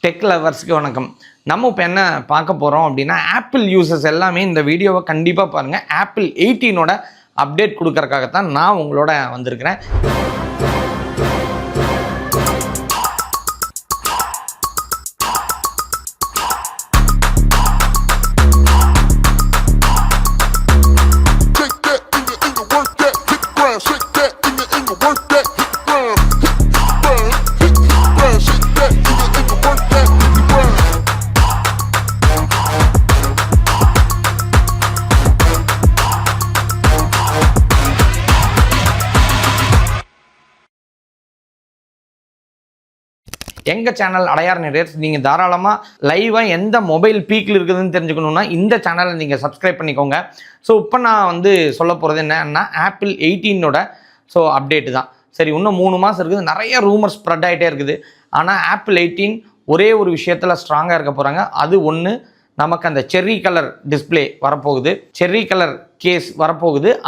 Tech லவர்ஸ்க்கு வணக்கம். நம்ம இப்போ என்ன பார்க்க போகிறோம் அப்படின்னா, ஆப்பிள் யூசர்ஸ் எல்லாமே இந்த வீடியோவை கண்டிப்பாக பாருங்கள். ஆப்பிள் 18ஓட அப்டேட் கொடுக்கறதுக்காகத்தான் நான் உங்களோட வந்திருக்கிறேன். எங்கள் சேனல் அடையார் நிறையர்ஸ் நீங்கள் தாராளமாக லைவாக எந்த மொபைல் பீக்கில் இருக்குதுன்னு தெரிஞ்சுக்கணுன்னா இந்த சேனலை நீங்கள் சப்ஸ்கிரைப் பண்ணிக்கோங்க. ஸோ இப்போ நான் சொல்ல போகிறது என்னன்னா, ஆப்பிள் 18ஓட அப்டேட்டு தான். சரி, இன்னும் 3 மாதம் இருக்குது. நிறைய ரூமர் ஸ்ப்ரெட் ஆகிட்டே இருக்குது. ஆனால் ஆப்பிள் 18 ஒரே ஒரு விஷயத்தில் ஸ்ட்ராங்காக இருக்க போகிறாங்க. அது ஒன்று, நமக்கு அந்த செர்ரி கலர் டிஸ்பிளே வரப்போகுது, செர்ரி கலர் கேஸ் வரப்போகுது.